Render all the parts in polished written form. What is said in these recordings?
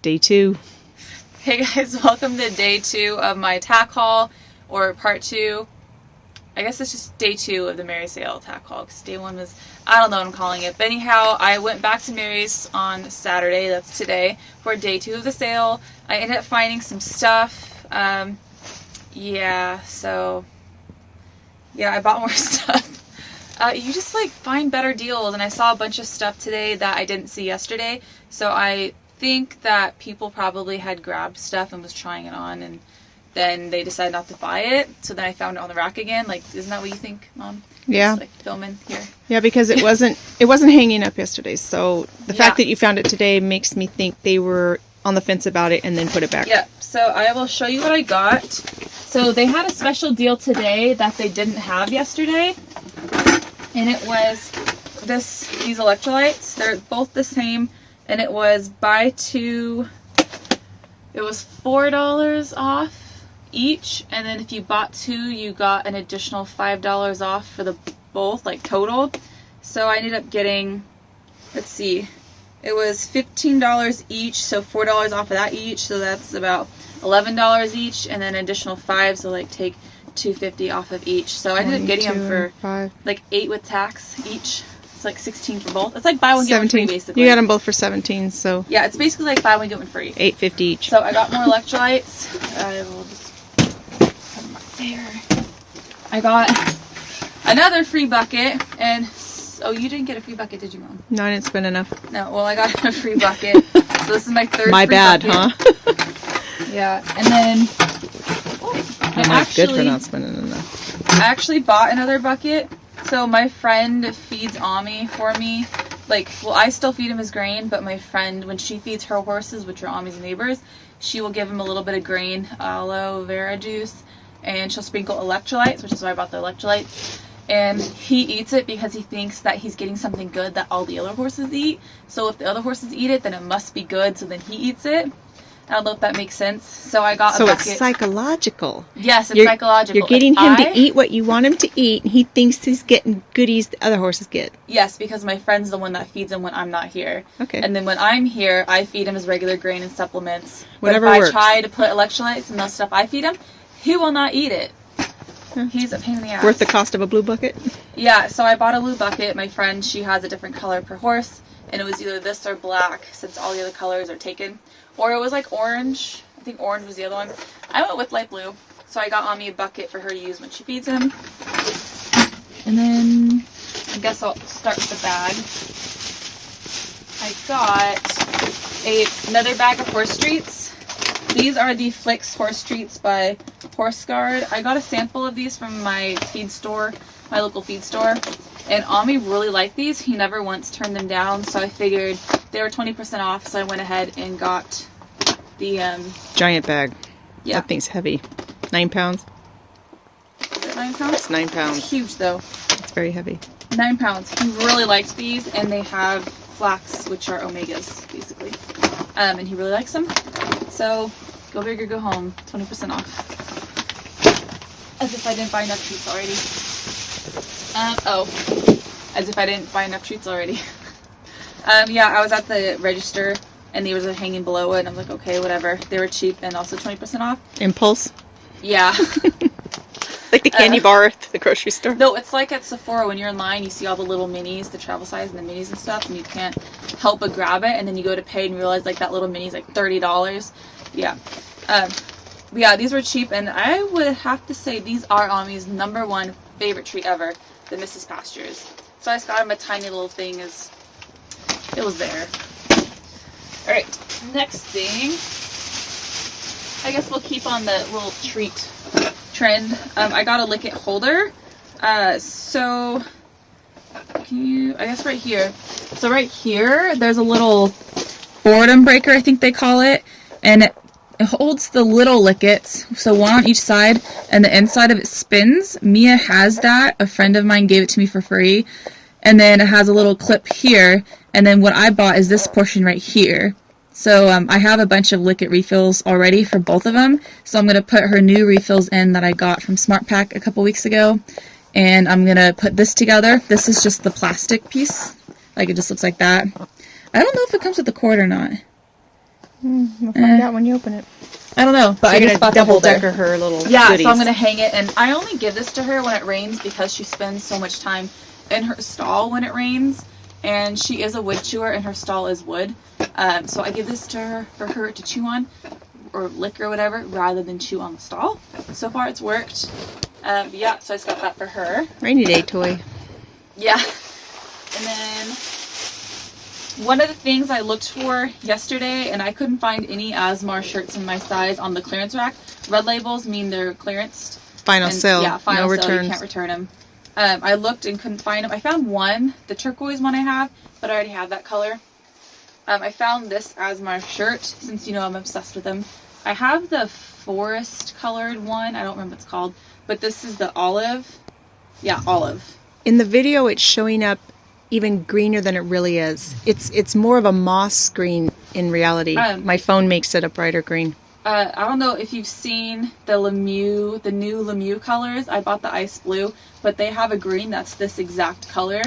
Day 2. Hey guys, welcome to day 2 of my tack haul, or part 2. I guess it's just day 2 of the Mary's sale tack haul, because day 1 was, I don't know what I'm calling it. But anyhow, I went back to Mary's on Saturday, that's today, for day 2 of the sale. I ended up finding some stuff. I bought more stuff. You just like find better deals, and I saw a bunch of stuff today that I didn't see yesterday, so I think that people probably had grabbed stuff and was trying it on, and then they decided not to buy it, so then I found it on the rack again. Like, isn't that what you think, Mom? Yeah. Just, like, filming here. Yeah, because it wasn't hanging up yesterday, so the fact that you found it today makes me think they were on the fence about it and then put it back. Yeah, so I will show you what I got. So they had a special deal today that they didn't have yesterday, and it was these electrolytes. They're both the same, and it was buy 2. It was $4 off each, and then if you bought 2, you got an additional $5 off for the both, like total. So I ended up getting, let's see, it was $15 each, so $4 off of that each, so that's about $11 each, and then an additional $5, so like take $2.50 off of each. So I ended up getting them for 5. like 8 with tax each. It's like 16 for both. It's like buy one get 17. one free, basically. You got them both for 17, so yeah, it's basically like buy one get one free. $8.50 each. So I got more electrolytes. I will just put them right there. I got another free bucket, and oh, you didn't get a free bucket, did you, Mom? No, I didn't spend enough. No, well, I got a free bucket. So this is my third. My free bad, bucket. huh? Yeah, and then I'm not good for not spending enough. I actually bought another bucket. So my friend feeds Ami for me. Like, well, I still feed him his grain, but my friend, when she feeds her horses, which are Ami's neighbors, she will give him a little bit of grain, aloe vera juice, and she'll sprinkle electrolytes, which is why I bought the electrolytes. And he eats it because he thinks that he's getting something good that all the other horses eat. So if the other horses eat it, then it must be good, so then he eats it. I don't know if that makes sense. So I got a bucket. So it's psychological. Yes, it's psychological. You're getting him to eat what you want him to eat, and he thinks he's getting goodies the other horses get. Yes, because my friend's the one that feeds him when I'm not here. Okay. And then when I'm here, I feed him his regular grain and supplements. Whatever but if works. I try to put electrolytes and the stuff I feed him, he will not eat it. He's a pain in the ass. Worth the cost of a blue bucket? Yeah, so I bought a blue bucket. My friend, she has a different color per horse, and it was either this or black, since all the other colors are taken. Or it was like orange. I think orange was the other one. I went with light blue. So I got Ami a bucket for her to use when she feeds him. And then I guess I'll start with the bag. I got another bag of horse treats. These are the Flicks horse treats by Horse Guard. I got a sample of these from my feed store, my local feed store. And Ami really liked these. He never once turned them down, so I figured they were 20% off, so I went ahead and got the giant bag. Yeah. That thing's heavy. 9 pounds. Is it 9 pounds? It's 9 pounds. It's huge though. It's very heavy. 9 pounds. He really liked these, and they have flax, which are omegas, basically. And he really likes them. So go big or go home. 20% off. As if I didn't buy enough treats already. As if I didn't buy enough treats already. Yeah, I was at the register, and they were hanging below it, and I'm like, okay, whatever. They were cheap and also 20% off. Impulse? Yeah. Like the candy bar at the grocery store? No, it's like at Sephora when you're in line, you see all the little minis, the travel size and the minis and stuff, and you can't help but grab it, and then you go to pay and realize like that little mini's like $30. Yeah. Yeah, these were cheap, and I would have to say these are Ami's #1 favorite treat ever, the Mrs. Pastures. So I just got him a tiny little thing as it was there. Alright, next thing. I guess we'll keep on the little treat trend. I got a Lick-It holder. So I guess right here. So right here, there's a little boredom breaker, I think they call it, and it holds the little Lick-Its, so one on each side, and the inside of it spins. Mia has that. A friend of mine gave it to me for free. And then it has a little clip here, and then what I bought is this portion right here. So I have a bunch of Lick-It refills already for both of them, so I'm going to put her new refills in that I got from Smart Pack a couple weeks ago, and I'm going to put this together. This is just the plastic piece, like it just looks like that. I don't know if it comes with the cord or not. We'll find out when you open it. I don't know, but So I you're just gonna bought the double holder. decker her little Yeah, goodies. so I'm going to hang it, and I only give this to her when it rains because she spends so much time in her stall when it rains, and she is a wood chewer, and her stall is wood. So I give this to her for her to chew on, or lick or whatever, rather than chew on the stall. So far it's worked. Yeah, so I just got that for her. Rainy day toy. Yeah. And then one of the things I looked for yesterday, and I couldn't find any Asmar shirts in my size on the clearance rack. Red labels mean they're clearanced. Final sale. Yeah, final no sale. returns. You can't return them. I looked and couldn't find them. I found one, the turquoise one I have, but I already have that color. I found this Asmar shirt, since you know I'm obsessed with them. I have the forest colored one. I don't remember what it's called, but this is the olive. Yeah, olive. In the video, it's showing up even greener than it really is. It's more of a moss green in reality. My phone makes it a brighter green. I don't know if you've seen the Lemieux, the new Lemieux colors. I bought the ice blue, but they have a green that's this exact color.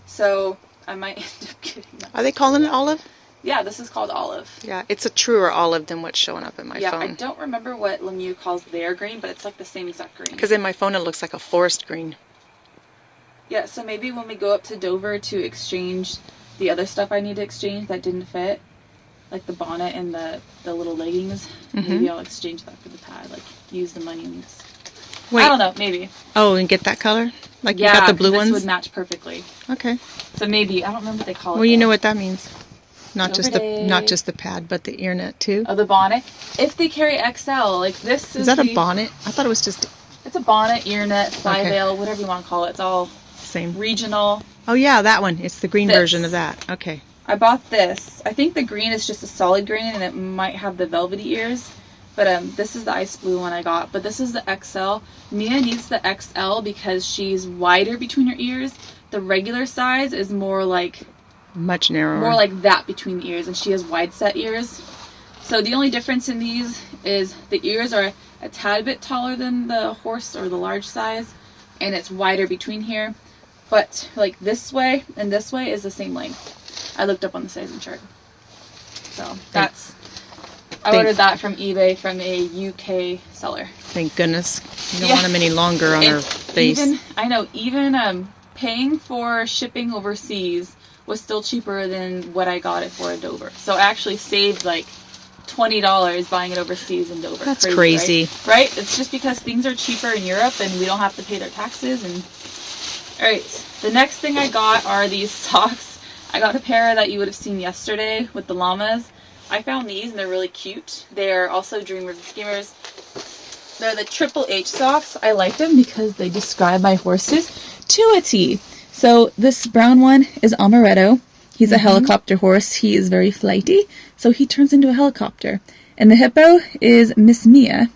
So I might end up getting that. Are they calling it olive? Yeah, this is called olive. Yeah, it's a truer olive than what's showing up in my Yeah, phone. I don't remember what Lemieux calls their green, but it's like the same exact green. Because in my phone, it looks like a forest green. Yeah, so maybe when we go up to Dover to exchange the other stuff I need to exchange that didn't fit, like the bonnet and the little leggings, maybe I'll exchange that for the pad, like use the money and just... Wait. I don't know, maybe. Oh, and get that color? Like Yeah, you got the blue this ones? would match perfectly. Okay. So maybe, I don't remember what they call it. Well, you though. know what that means. Not Dover just the Day. not just the pad, but the ear net too. Oh, the bonnet. If they carry XL, like this Is that a bonnet? I thought it was just It's a bonnet, ear net, fly Okay. veil, whatever you want to call it. It's all same. regional. Oh yeah, that one. It's the green This. version of that. Okay. I bought this. I think the green is just a solid green and it might have the velvety ears. But this is the ice blue one I got. But this is the XL. Mia needs the XL because she's wider between her ears. The regular size is more like Much narrower. more like that between the ears, and she has wide set ears. So the only difference in these is the ears are a tad bit taller than the horse or the large size, and it's wider between here. But like this way and this way is the same length. I looked up on the sizing chart. So that's, I ordered that from eBay from a UK seller. Thank goodness. You don't Yeah. want them any longer on her face. Even paying for shipping overseas was still cheaper than what I got it for in Dover. So I actually saved like $20 buying it overseas in Dover. That's crazy. Right? It's just because things are cheaper in Europe and we don't have to pay their taxes. And alright, the next thing I got are these socks. I got a pair that you would have seen yesterday with the llamas. I found these and they're really cute. They're also Dreamers and Schemers. They're the Triple H socks. I like them because they describe my horses to a T. So this brown one is Amaretto. He's a helicopter horse. He is very flighty, so he turns into a helicopter. And the hippo is Miss Mia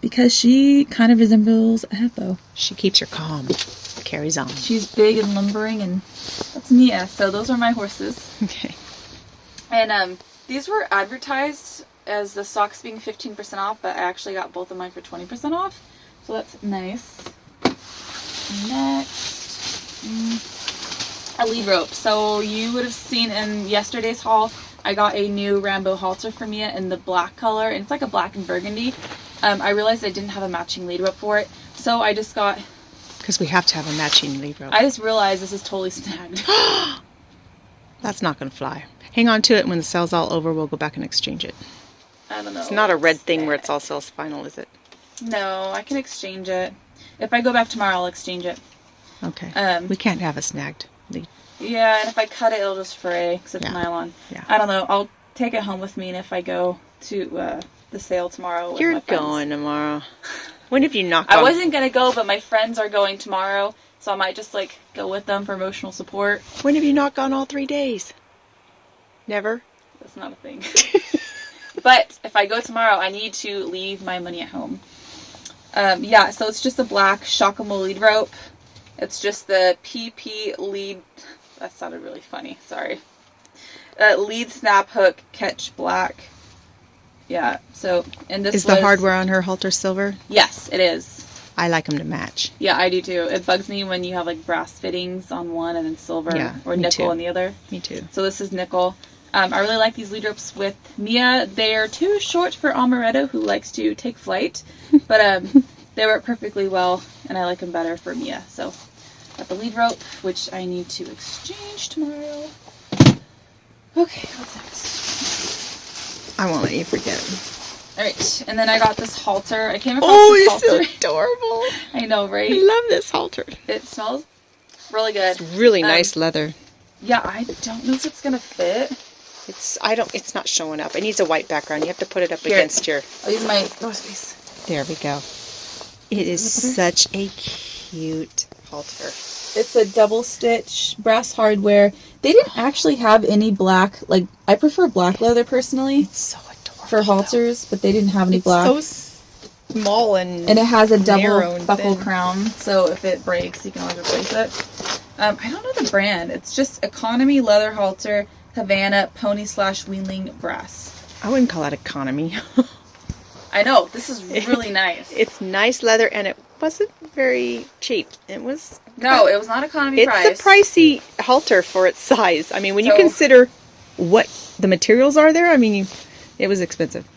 because she kind of resembles a hippo. She keeps her calm. Carries on. She's big and lumbering, and that's Mia. So those are my horses. Okay. And these were advertised as the socks being 15% off, but I actually got both of mine for 20% off. So that's nice. Next, a lead rope. So you would have seen in yesterday's haul, I got a new Rambo halter for Mia in the black color, and it's like a black and burgundy. I realized I didn't have a matching lead rope for it, so I just got... Because we have to have a matching lead rope. I just realized this is totally snagged. That's not going to fly. Hang on to it. When the sale's all over, we'll go back and exchange it. I don't know. It's not a red thing where it's all sales final, is it? No, I can exchange it. If I go back tomorrow, I'll exchange it. Okay. We can't have a snagged lead. Yeah, and if I cut it, it'll just fray because it's nylon. Yeah. I don't know. I'll take it home with me, and if I go to the sale tomorrow with You're my friends. going tomorrow. When have you not I gone? wasn't going to go, but my friends are going tomorrow, so I might just, like, go with them for emotional support. When have you not gone all 3 days? Never? That's not a thing. But if I go tomorrow, I need to leave my money at home. Yeah, so it's just a black Shakamo lead rope. It's just the PP lead... That sounded really funny. Sorry. Lead snap hook catch black. Yeah, so... and this Is the hardware on her halter silver? Yes, it is. I like them to match. Yeah, I do too. It bugs me when you have like brass fittings on one and then silver or me nickel too. on the other. Me too. So this is nickel. I really like these lead ropes with Mia. They're too short for Amaretto, who likes to take flight, but they work perfectly well, and I like them better for Mia. So got the lead rope, which I need to exchange tomorrow. Okay, what's next? I won't let you forget. All right, and then I got this halter. I came across this halter. Oh, it's so adorable. I know, right? I love this halter. It smells really good. It's really nice leather. Yeah, I don't know if it's gonna fit. It's not showing up. It needs a white background. You have to put it up against your... I'll use my North Face. There we go. It is such a cute halter. It's a double stitch brass hardware. They didn't actually have any black. Like, I prefer black leather personally. It's so adorable. For halters, but they didn't have any black. It's so small and it has a double buckle thin. crown, so if it breaks, you can always replace it. I don't know the brand. It's just Economy Leather Halter, Havana Pony / Weanling Brass. I wouldn't call that economy. I know, this is really nice. It's nice leather, and it wasn't very cheap. It was... No, it was not economy price. It's a pricey halter for its size. I mean, when you consider what the materials are there, I mean, it was expensive.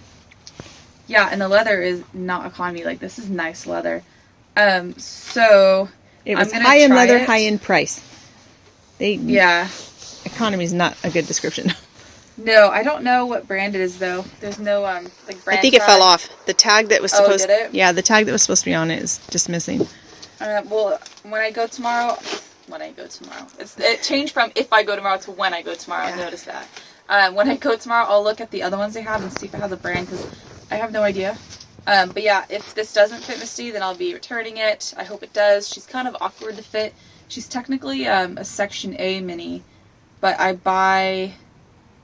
Yeah, and the leather is not economy. Like, this is nice leather. So... It was high-end leather, high-end price. Yeah. Economy is not a good description. No, I don't know what brand it is though. There's no like brand. I think it fell off. The tag that was supposed. Oh, did it? Yeah, the tag that was supposed to be on it is just missing. Well, when I go tomorrow, it changed from if I go tomorrow to when I go tomorrow. Yeah. I noticed that. When I go tomorrow, I'll look at the other ones they have and see if it has a brand because I have no idea. But yeah, if this doesn't fit Misty, then I'll be returning it. I hope it does. She's kind of awkward to fit. She's technically a Section A mini, but I buy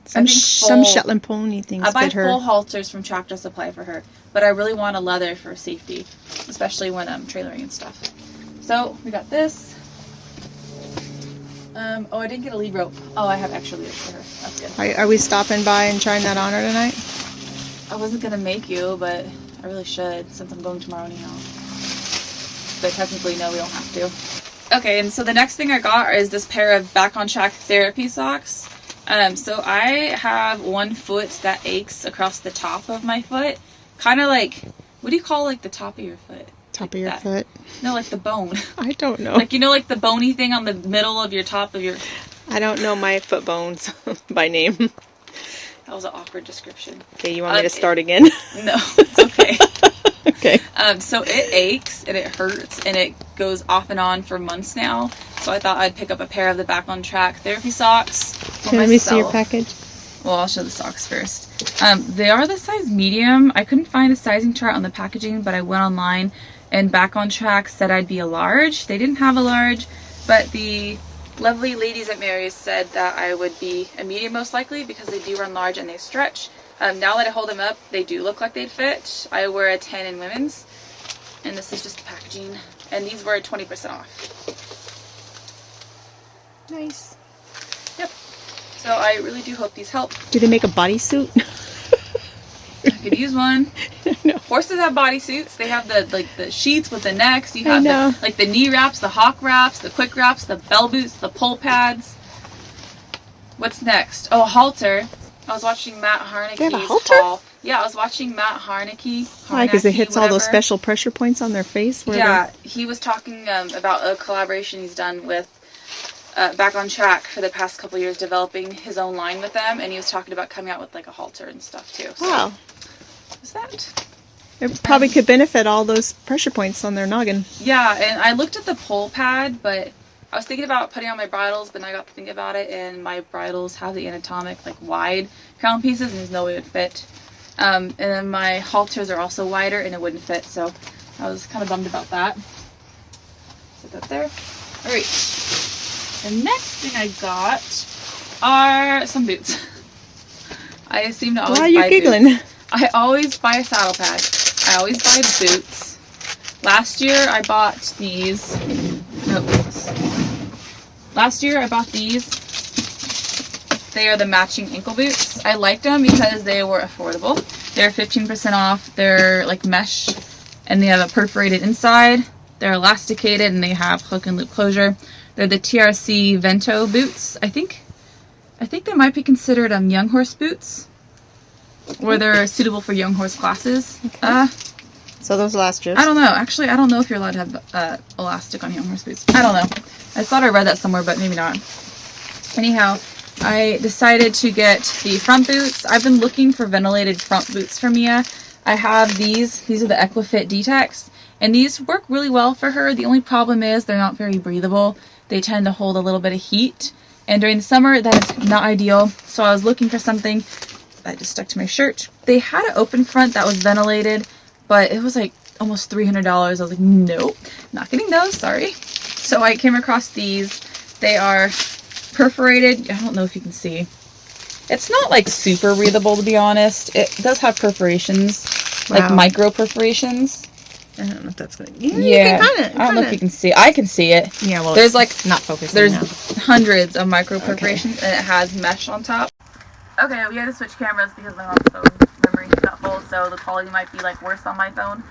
some Shetland pony things. I buy full halters from Tractor Supply for her, but I really want a leather for safety, especially when I'm trailering and stuff. So we got this. Oh, I didn't get a lead rope. Oh, I have extra lead for her. That's good. Are we stopping by and trying that on her tonight? I wasn't gonna make you, but I really should since I'm going tomorrow anyhow. But technically, no, we don't have to. Okay, and so the next thing I got is this pair of Back on Track therapy socks. So I have one foot that aches across the top of my foot. Kind of like, what do you call like the top of your foot? Top of your foot? No, like the bone. I don't know. Like, you know, like the bony thing on the middle of your top of your... I don't know my foot bones by name. That was an awkward description. Okay, you want me to start again? No, it's okay. Okay. So it aches and it hurts and it goes off and on for months now. So I thought I'd pick up a pair of the Back on Track therapy socks for Let me see your package. Well, I'll show the socks first. They are the size medium. I couldn't find a sizing chart on the packaging, but I went online and Back on Track said I'd be a large. They didn't have a large, but the lovely ladies at Mary's said that I would be a medium most likely because they do run large and they stretch. Now that I hold them up, they do look like they'd fit. I wear a 10 in women's, and this is just the packaging. And these were 20% off. Nice. Yep. So I really do hope these help. Do they make a bodysuit? I could use one. No. Horses have bodysuits. They have the sheets with the necks. You have the knee wraps, the hawk wraps, the quick wraps, the bell boots, the pull pads. What's next? Oh, a halter. I was watching Matt Harnecke's They have a halter? haul. Yeah, I was watching Matt Harnecke. Why? Because it hits all those special pressure points on their face? Yeah, he was talking about a collaboration he's done with Back on Track for the past couple years, developing his own line with them, and he was talking about coming out with like a halter and stuff too. So, wow. Is that? It probably could benefit all those pressure points on their noggin. Yeah, and I looked at the pull pad, but I was thinking about putting on my bridles, but then I got to think about it, and my bridles have the anatomic, like, wide crown pieces, and there's no way it would fit. And then my halters are also wider, and it wouldn't fit, so I was kind of bummed about that. Put that there. Alright. The next thing I got are some boots. I seem to always buy you're giggling. Boots. I always buy a saddle pad. I always buy boots. Last year I bought these. Last year I bought these. They are the matching ankle boots. I liked them because they were affordable. They're 15% off. They're like mesh and they have a perforated inside. They're elasticated and they have hook and loop closure. They're the TRC Vento boots, I think. I think they might be considered young horse boots, where they're suitable for young horse classes. Okay. So those last years? I don't know. Actually, I don't know if you're allowed to have elastic on young horse boots. I don't know. I thought I read that somewhere, but maybe not. Anyhow, I decided to get the front boots. I've been looking for ventilated front boots for Mia. I have these. These are the Equifit D-Tex, and these work really well for her. The only problem is they're not very breathable. They tend to hold a little bit of heat, and during the summer, that is not ideal. So I was looking for something that just stuck to my shirt. They had an open front that was ventilated, but it was like almost $300. I was like, nope, not getting those, sorry. So I came across these. They are perforated. I don't know if you can see. It's not like super breathable, to be honest. It does have perforations, like micro perforations. I don't know if that's gonna. Yeah, I don't know if you can see. I can see it. Yeah, well, there's like not focusing. There's now. hundreds of micro perforations, and it has mesh on top. Okay, we had to switch cameras because my mom's phone memory got full, so the quality might be like worse on my phone.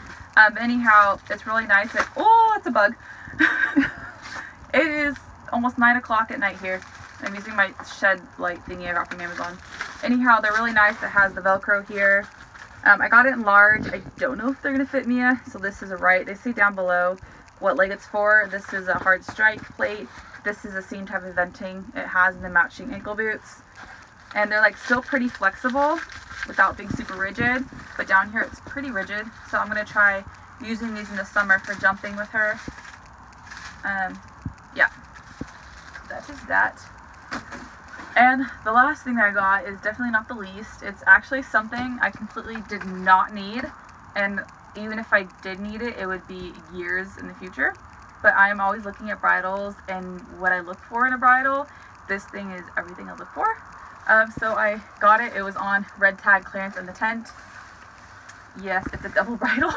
Anyhow, it's really nice. Oh, it's a bug. It is almost 9 o'clock at night here. I'm using my shed light thingy I got from Amazon. Anyhow, they're really nice. It has the Velcro here. I got it in large. I don't know if they're gonna fit Mia, so this is a right. They say down below what leg it's for. This is a hard strike plate. This is the same type of venting it has in the matching ankle boots. And they're like still pretty flexible without being super rigid, but down here it's pretty rigid. So I'm gonna try using these in the summer for jumping with her. Yeah, that's just that. And the last thing that I got is definitely not the least. It's actually something I completely did not need, and even if I did need it, it would be years in the future. But I am always looking at bridles, and what I look for in a bridle, this thing is everything I look for. So I got it. It was on red tag clearance in the tent. Yes, it's a double bridle.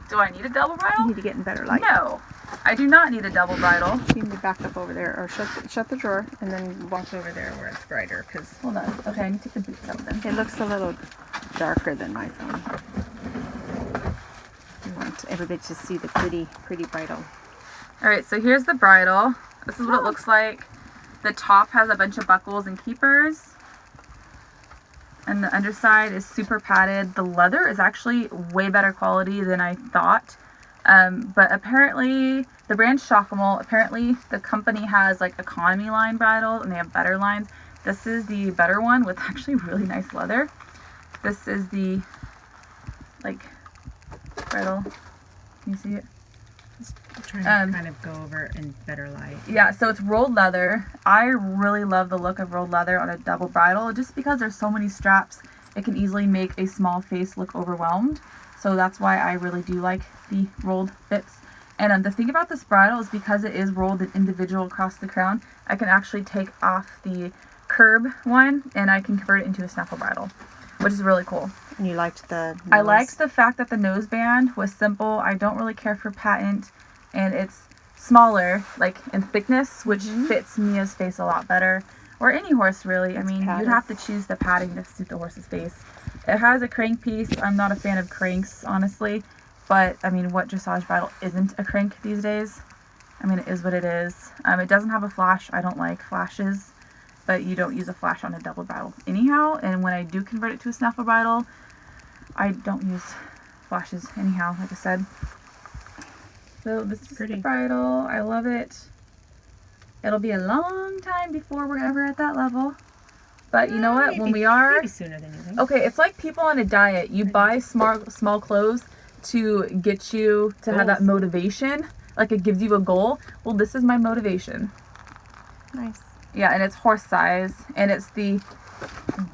Do I need a double bridle? You need to get in better light. No, I do not need a double bridle. You need to back up over there, or shut the drawer, and then walk over there where it's brighter. Cause hold on. Okay, I need to take the boots out then. It looks a little darker than my phone. I want everybody to see the pretty bridle. All right, so here's the bridle. This is what it looks like. The top has a bunch of buckles and keepers. And the underside is super padded. The leather is actually way better quality than I thought. But apparently, the brand Shockamole, apparently the company has like economy line bridles and they have better lines. This is the better one with actually really nice leather. This is the like bridle. Can you see it? Trying to kind of go over in better light. Yeah, so it's rolled leather. I really love the look of rolled leather on a double bridle just because there's so many straps. It can easily make a small face look overwhelmed. So that's why I really do like the rolled bits. And the thing about this bridle is because it is rolled and individual across the crown, I can actually take off the curb one and I can convert it into a snaffle bridle, which is really cool. And you liked the nose? I liked the fact that the noseband was simple. I don't really care for patent, and it's smaller, like in thickness, which fits Mia's face a lot better, or any horse really. I mean, you'd have to choose the padding to suit the horse's face. It has a crank piece. I'm not a fan of cranks, honestly, but I mean, what dressage bridle isn't a crank these days? I mean, it is what it is. It doesn't have a flash. I don't like flashes, but you don't use a flash on a double bridle anyhow. And when I do convert it to a snaffle bridle, I don't use flashes anyhow, like I said. So this is the bridle. I love it. It'll be a long time before we're ever at that level. But you know what? Maybe, when we are... Maybe sooner than you think. Okay, it's like people on a diet. You buy small clothes to get you to have that motivation. Like it gives you a goal. Well, this is my motivation. Nice. Yeah, and it's horse size. And it's the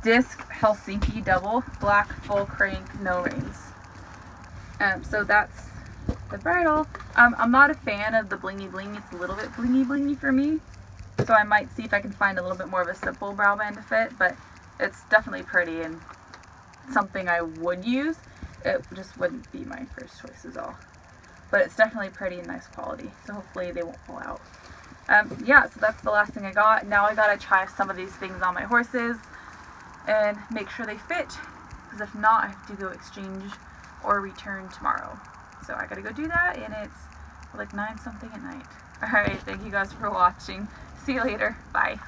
Disc Helsinki double black full crank no reins. So that's the bridle. I'm not a fan of the blingy bling. It's a little bit blingy for me, so I might see if I can find a little bit more of a simple brow band to fit, but it's definitely pretty and something I would use. It just wouldn't be my first choice is all, but it's definitely pretty and nice quality, so hopefully they won't fall out. Yeah, so that's the last thing I got. Now I gotta try some of these things on my horses and make sure they fit, because if not, I have to go exchange or return tomorrow. So I gotta go do that, and it's like 9 something at night. Alright, thank you guys for watching. See you later. Bye.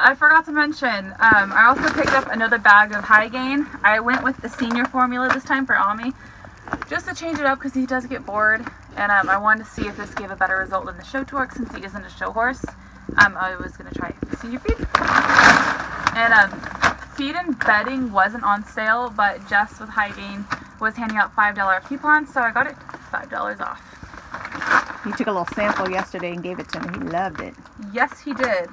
I forgot to mention, I also picked up another bag of High Gain. I went with the senior formula this time for Ami, just to change it up because he does get bored, and I wanted to see if this gave a better result than the show torque since he isn't a show horse. I was going to try the senior feed. And feed and bedding wasn't on sale, but Jess with High Gain was handing out $5 coupons, so I got it $5 off. He took a little sample yesterday and gave it to me. He loved it. Yes, he did.